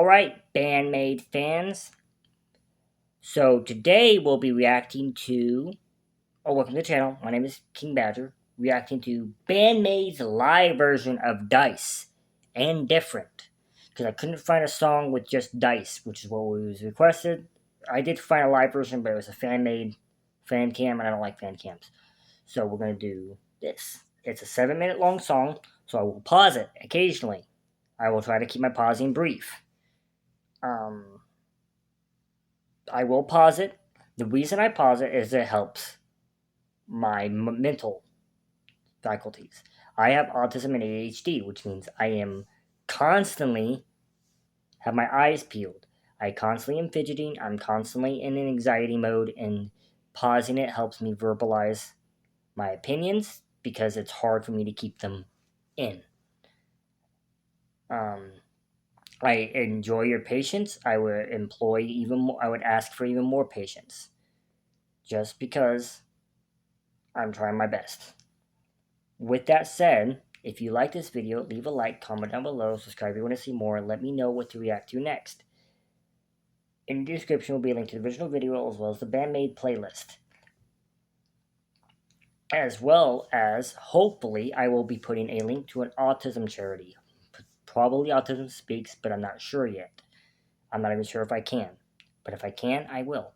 Alright, Band-Maid fans. So today we'll be reacting to, welcome to the channel, my name is King Badger, reacting to Band-Maid's live version of Dice and Different. Because I couldn't find a song with just Dice, which is what was requested. I did find a live version, but it was a fan-made fan cam, and I don't like fan cams. So we're going to do this. It's a 7-minute long song, so I will pause it occasionally. I will try to keep my pausing brief. I will pause it. The reason I pause it is it helps my mental faculties. I have autism and ADHD, which means I am constantly have my eyes peeled. I constantly am fidgeting. I'm constantly in an anxiety mode, and pausing it helps me verbalize my opinions because it's hard for me to keep them in. I enjoy your patience. I would employ even more. I would ask for even more patience, just because I'm trying my best. With that said, if you like this video, leave a like, comment down below, subscribe if you want to see more, and let me know what to react to next. In the description will be a link to the original video as well as the Band-Maid playlist. As well as, hopefully, I will be putting a link to an autism charity. Probably Autism Speaks, but I'm not sure yet. I'm not even sure if I can. But if I can, I will.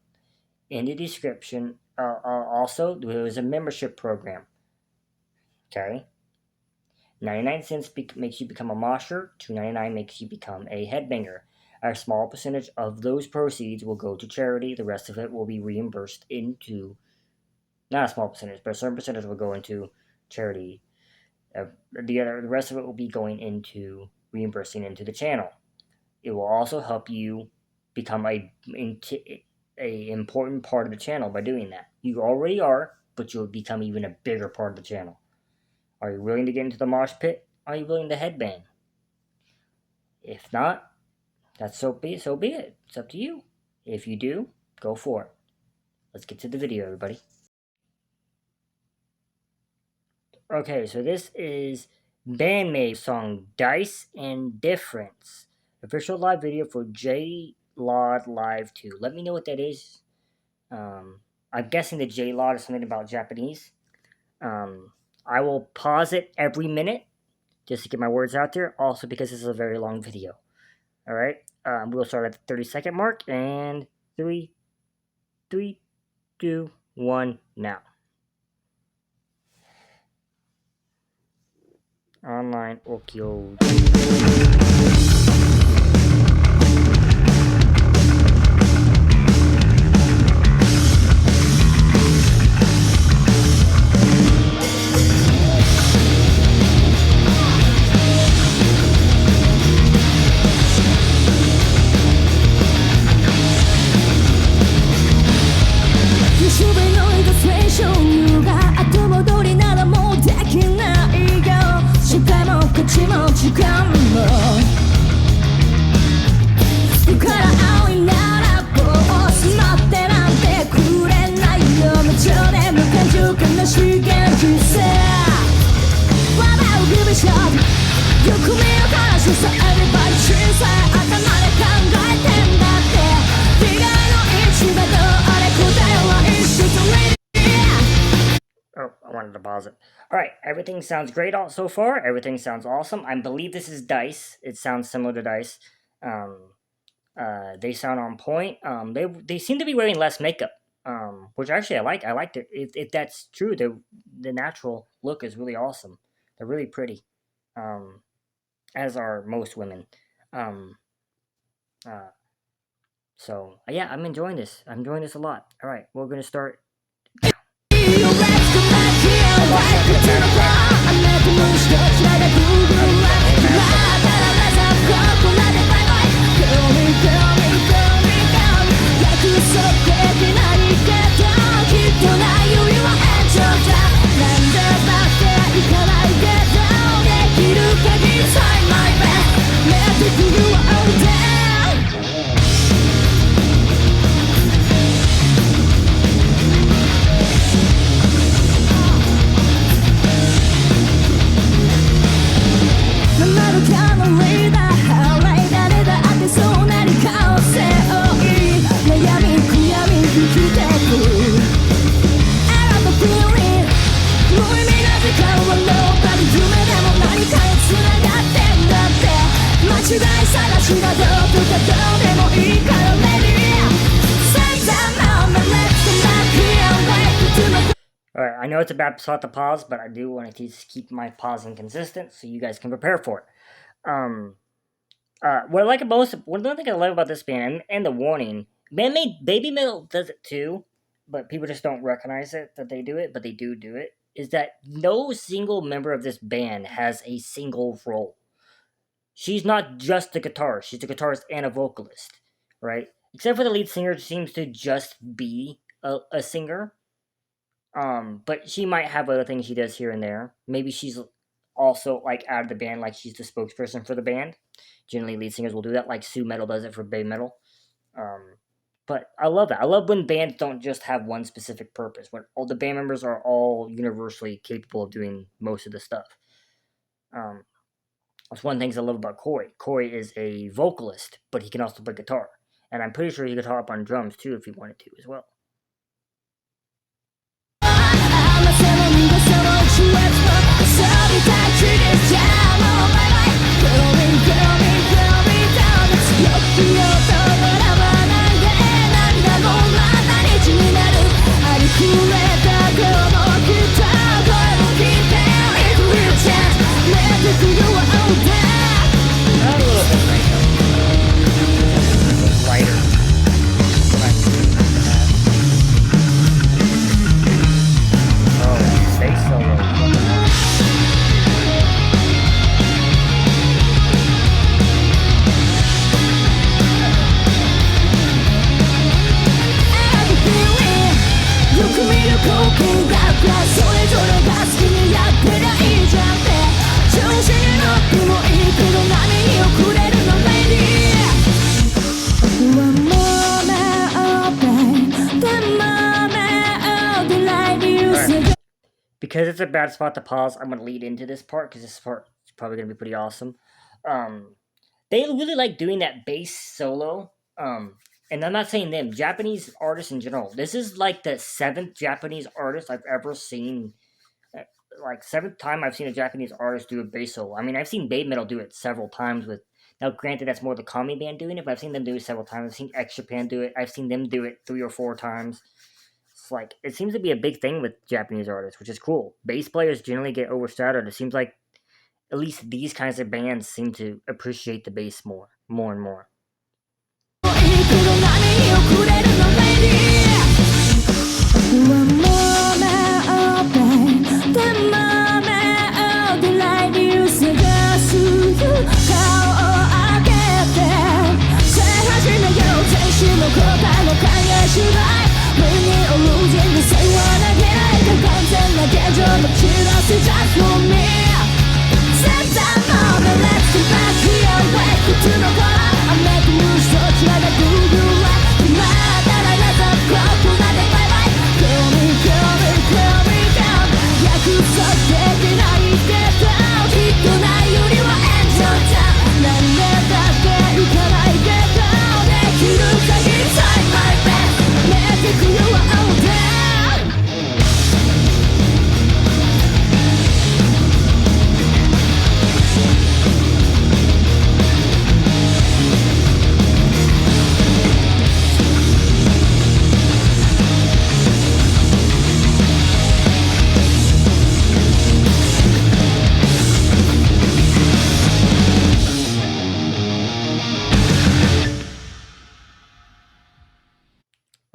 In the description, also, there is a membership program. Okay? 99 cents makes you become a mosher. $2.99 makes you become a headbanger. A small percentage of those proceeds will go to charity. The rest of it will be reimbursed into... Not a small percentage, but a certain percentage will go into charity. The rest of it will be going into reimbursing into the channel. It will also help you become a important part of the channel by doing that. You already are, but you'll become even a bigger part of the channel. Are you willing to get into the mosh pit? Are you willing to headbang? If not, that's so be it. It's up to you. If you do, go for it. Let's get to the video, everybody. Okay, so this is Band-Maid's song Dice and Difference. Official live video for JRock Live 2. Let me know what that is. I'm guessing the JRock is something about Japanese. I will pause it every minute just to get my words out there. Also because this is a very long video. Alright, we'll start at the 30-second mark. And 3, 2, 1, now. Online Okyo. I wanted to pause it. Alright, everything sounds great so far. Everything sounds awesome. I believe this is Dice. It sounds similar to Dice. They sound on point. They seem to be wearing less makeup, which actually I like. I liked it. If that's true, the natural look is really awesome. They're really pretty, as are most women. So yeah, I'm enjoying this. I'm enjoying this a lot. Alright, we're gonna start. So All right, I know it's a bad spot to pause, but I do want to keep my pausing consistent so you guys can prepare for it. What I like most, one thing I love about this band, and the warning, Band-Maid, Baby Metal does it too, but people just don't recognize it that they do it, but they do it. Is that no single member of this band has a single role. She's not just a guitarist; she's a guitarist and a vocalist, right? Except for the lead singer, seems to just be a singer. But she might have other things she does here and there. Maybe she's also like out of the band, like she's the spokesperson for the band. Generally, lead singers will do that, like Sue Metal does it for Bay Metal. Um, but I love that. I love when bands don't just have one specific purpose. When all the band members are all universally capable of doing most of the stuff. Um, that's one of the things I love about Corey. Corey is a vocalist, but he can also play guitar, and I'm pretty sure he could hop on drums too if he wanted to as well. Because it's a bad spot to pause, I'm going to lead into this part because this part is probably going to be pretty awesome. They really like doing that bass solo. And I'm not saying them, Japanese artists in general. This is like the 7th Japanese artist I've ever seen. Like 7th time I've seen a Japanese artist do a bass solo. I mean, I've seen Maid Metal do it several times with. Now, granted, that's more the Kami band doing it, but I've seen them do it several times. I've seen X Japan do it. I've seen them do it 3 or 4 times. It's like it seems to be a big thing with Japanese artists, which is cool. Bass players generally get overshadowed. It seems like at least these kinds of bands seem to appreciate the bass more and more.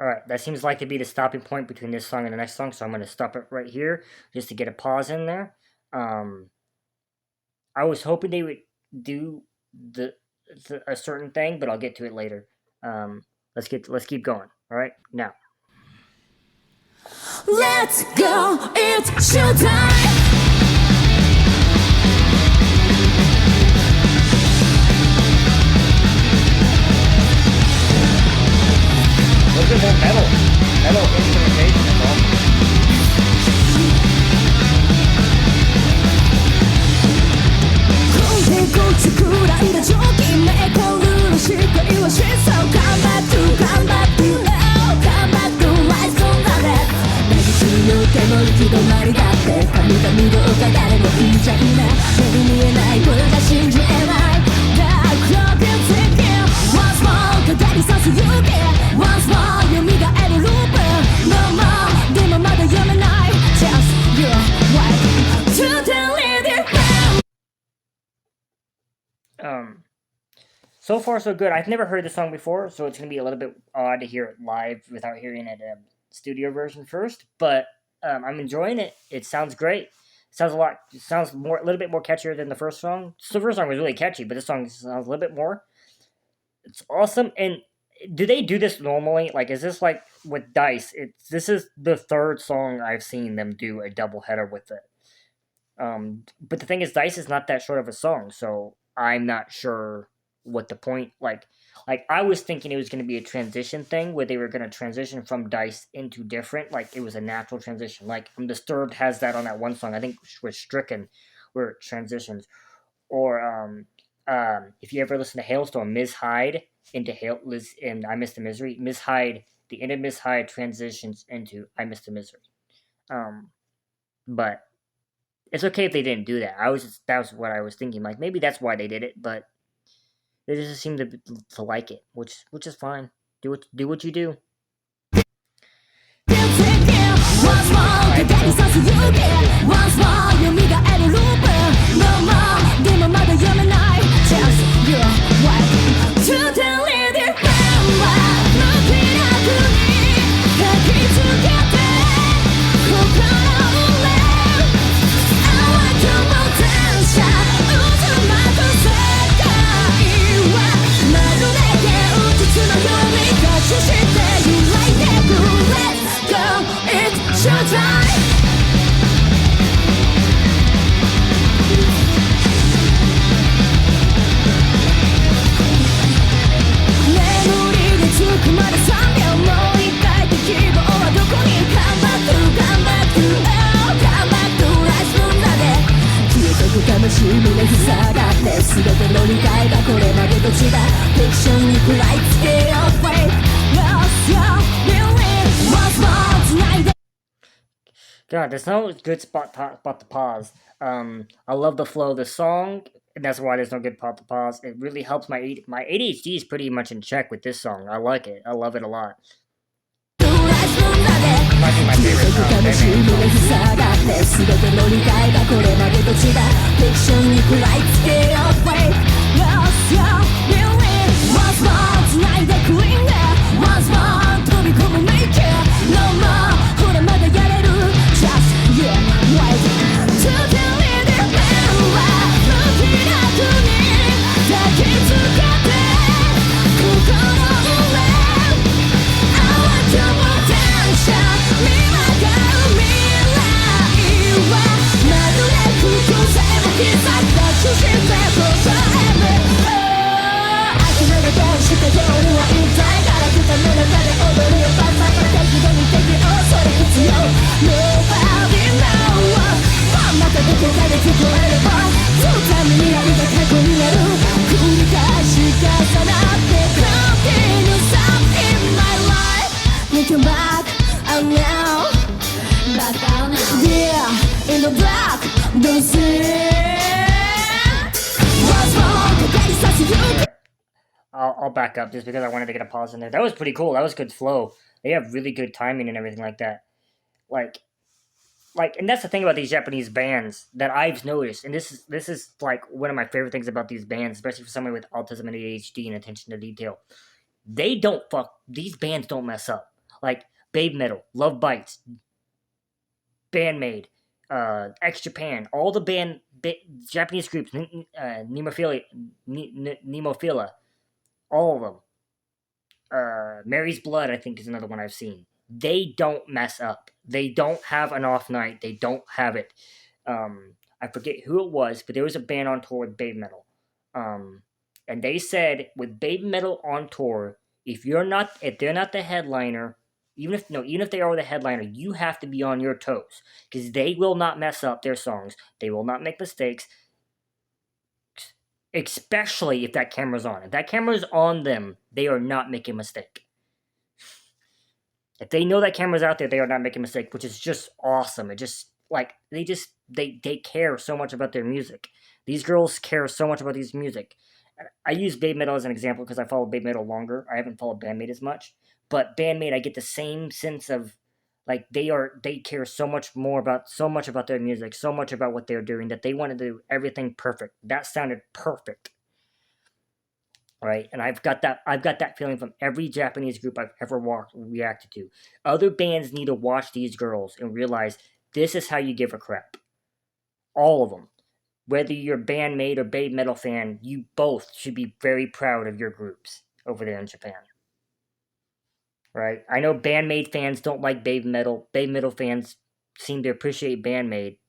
Alright, that seems like to be the stopping point between this song and the next song, so I'm going to stop it right here just to get a pause in there. I was hoping they would do a certain thing, but I'll get to it later. Let's keep going. Alright, now. Let's go, it's showtime! Look at that metal instrumentation is awesome. Once more, 蘇る So far, so good. I've never heard the song before, so it's gonna be a little bit odd to hear it live without hearing it studio version first. But I'm enjoying it. It sounds great. It sounds a lot. It sounds more, a little bit more catchier than the first song. So the first song was really catchy, but this song sounds a little bit more. It's awesome. And do they do this normally? Like, is this like with Dice? It's this is the third song I've seen them do a double header with it. But the thing is, Dice is not that short of a song, so I'm not sure what the point. Like I was thinking it was going to be a transition thing where they were going to transition from Dice into different. Like it was a natural transition. Like Disturbed has that on that one song. I think with Stricken, where it transitions. Or if you ever listen to Hailstorm, Ms. Hyde into Hail Liz and I Miss the Misery. Ms. Hyde, the end of Ms. Hyde transitions into I Miss the Misery. Um, but it's okay if they didn't do that. That was what I was thinking. Like maybe that's why they did it, but they just seem to like it, which is fine. Do what you do. Showtime! 眠りにつくまで3秒もう一回って希望はどこに Come back to come back to oh come back to life みんなで消えてく魂胸塞がって全ての理解がこれまでと違うフィクションに食らいつけよ Wait lost your feeling once more 繋いで God, there's no good spot to pause. I love the flow of the song, and that's why there's no good spot to pause. It really helps my ADHD is pretty much in check with this song. I like it. I love it a lot. Might be my favorite Band-Maid Nobody knows またどこかで聞こえればそのためにありが過去になる繰り返し重なって Continuous up in my life Looking back and now Back down now Yeah in the black Don't see What's wrong 互いにさせる I'll back up just because I wanted to get a pause in there. That was pretty cool. That was good flow. They have really good timing and everything like that. Like and that's the thing about these Japanese bands that I've noticed, and this is like one of my favorite things about these bands, especially for somebody with autism and ADHD and attention to detail. They don't fuck. These bands don't mess up. Like Babe Metal, Love Bites, Band-Maid, X Japan, all the Japanese groups, Nemophila, all of them. Mary's Blood, I think, is another one I've seen. They don't mess up. They don't have an off night. They don't have it. I forget who it was, but there was a band on tour with Babe Metal. And they said with Babe Metal on tour, if they're not the headliner, even if they are the headliner, you have to be on your toes because they will not mess up their songs. They will not make mistakes, especially if that camera's on. If that camera's on them, they are not making a mistake. If they know that camera's out there, they are not making a mistake, which is just awesome. It just like they care so much about their music. These girls care so much about these music. I use Babe Metal as an example because I follow Babe Metal longer. I haven't followed Band-Maid as much, but Band-Maid I get the same sense of like they care so much about their music, so much about what they're doing that they want to do everything perfect. That sounded perfect. right? And I've got that feeling from every Japanese group I've ever reacted to. Other bands need to watch these girls and realize this is how you give a crap. All of them. Whether you're a Band-Maid or Babe Metal fan, you both should be very proud of your groups over there in Japan. Right? I know Band-Maid fans don't like Babe Metal. Babe Metal fans seem to appreciate Band-Maid,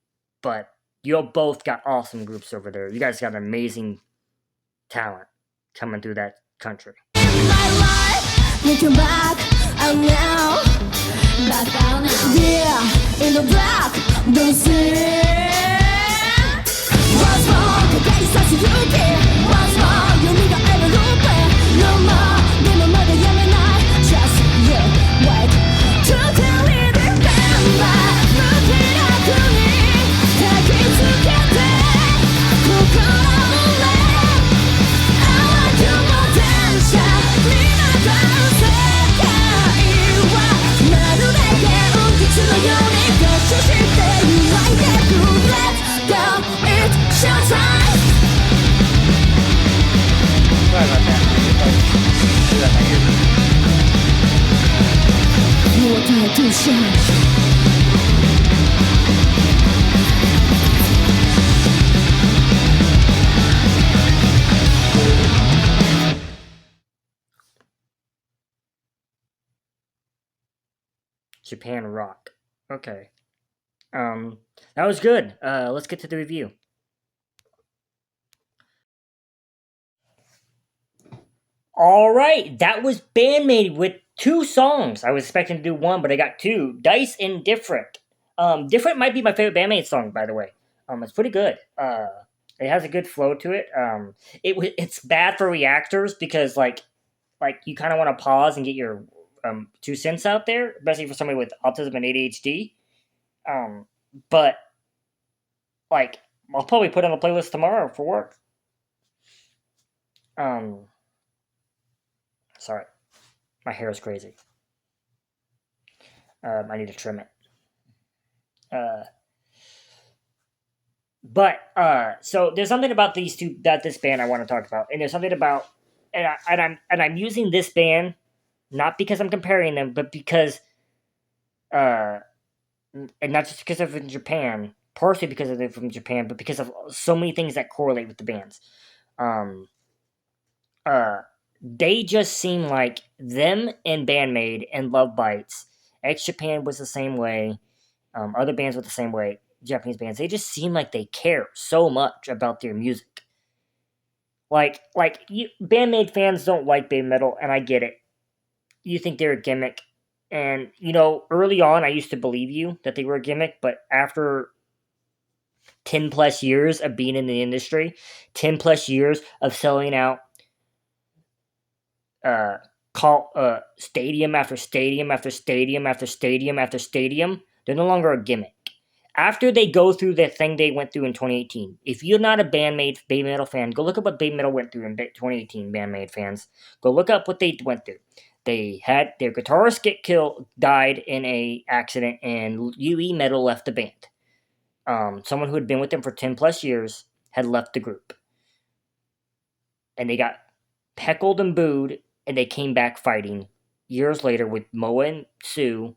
but you both got awesome groups over there. You guys got amazing talent coming through that country. My life, looking back, and now, back down now. Yeah, in the black, don't see. Once more, かかりさす勇気 Once more, 夢がエルロープ No more, でもまだやめない Just you wait Totally remember 無気力に焚きつけて心の上淡くも電車に流る世界はまるで現実のように合唱して揺らいでく Let's go, it's showtime Sorry about that. Do that in my ear. Your time to shine Japan rock. Okay. That was good. Let's get to the review. All right, that was Band-Maid with 2 songs. I was expecting to do 1, but I got 2. Dice and Different. Different might be my favorite Band-Maid song, by the way. It's pretty good. It has a good flow to it. It's bad for reactors because like you kind of want to pause and get your 2 cents out there, especially for somebody with autism and ADHD. But like I'll probably put it on the playlist tomorrow for work. Sorry, my hair is crazy. I need to trim it. So there's something about this band I want to talk about, and there's something about, I'm using this band not because I'm comparing them, but because, and not just because they're from Japan, partially because they're from Japan, but because of so many things that correlate with the bands. They just seem like them and Band-Maid and Love Bites. X Japan was the same way. Other bands were the same way. Japanese bands, they just seem like they care so much about their music. Band-Maid fans don't like Baby Metal, and I get it. You think they're a gimmick, and early on I used to believe you that they were a gimmick, but after 10 plus years of being in the industry, 10 plus years of selling out stadium after stadium after stadium after stadium after stadium, they're no longer a gimmick. After they go through the thing they went through in 2018, if you're not a Band-Maid Baby Metal fan, go look up what Baby Metal went through in 2018, Band-Maid fans. Go look up what they went through. They had their guitarist died in a accident, and UE Metal left the band. Someone who had been with them for 10 plus years had left the group. And they got heckled and booed, and they came back fighting years later with Moa and Sue,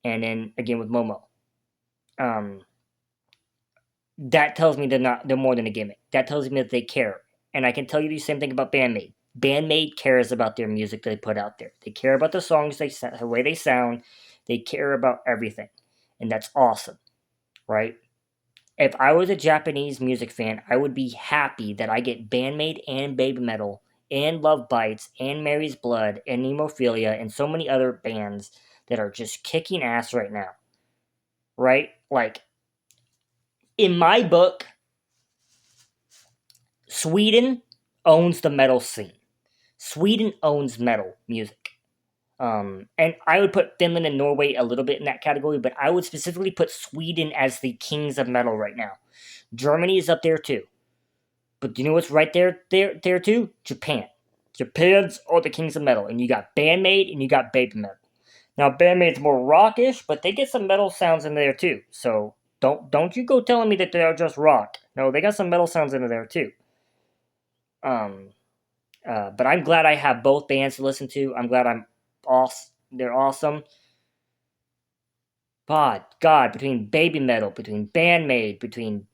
and then again with Momo. That tells me they're more than a gimmick. That tells me that they care. And I can tell you the same thing about Band-Maid. Band-Maid cares about their music they put out there. They care about the songs, the way they sound. They care about everything. And that's awesome, right? If I was a Japanese music fan, I would be happy that I get Band-Maid and Baby Metal and Love Bites and Mary's Blood and Nemophilia and so many other bands that are just kicking ass right now. Right? Like, in my book, Sweden owns the metal scene. Sweden owns metal music. And I would put Finland and Norway a little bit in that category, but I would specifically put Sweden as the kings of metal right now. Germany is up there too. But do you know what's right there too? Japan. Japan's are the kings of metal. And you got Band-Maid and you got Baby Metal. Now, Band-Maid's more rockish, but they get some metal sounds in there too. So don't you go telling me that they're just rock. No, they got some metal sounds in there too. But I'm glad I have both bands to listen to. I'm glad they're awesome. God, between Baby Metal, between Band-Maid, between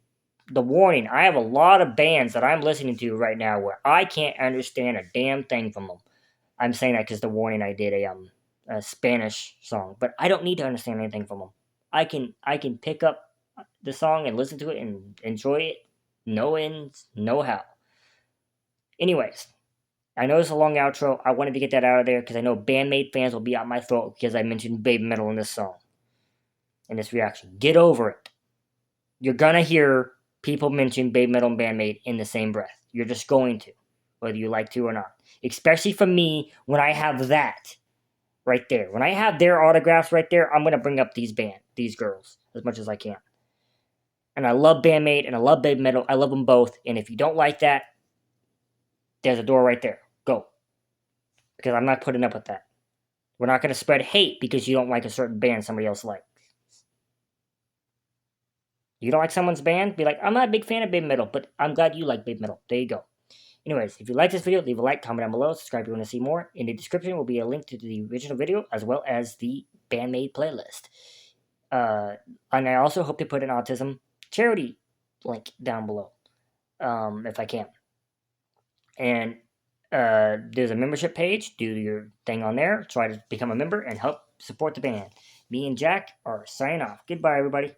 The Warning, I have a lot of bands that I'm listening to right now where I can't understand a damn thing from them. I'm saying that because The Warning, I did a Spanish song, but I don't need to understand anything from them. I can pick up the song and listen to it and enjoy it, no ends, no how. Anyways, I know it's a long outro. I wanted to get that out of there because I know Band-Maid fans will be out my throat because I mentioned Baby Metal in this song, in this reaction. Get over it. You're gonna hear people mention Baby Metal and Band-Maid in the same breath. You're just going to, whether you like to or not. Especially for me, when I have that right there. When I have their autographs right there, I'm gonna bring up these girls, as much as I can. And I love Band-Maid and I love Baby Metal. I love them both. And if you don't like that, there's a door right there. Go. Because I'm not putting up with that. We're not gonna spread hate because you don't like a certain band somebody else likes. You don't like someone's band? Be like, I'm not a big fan of Baby Metal, but I'm glad you like Baby Metal. There you go. Anyways, if you like this video, leave a like, comment down below, subscribe if you want to see more. In the description will be a link to the original video as well as the Band-Maid playlist. And I also hope to put an autism charity link down below, if I can. And there's a membership page. Do your thing on there. Try to become a member and help support the band. Me and Jack are signing off. Goodbye, everybody.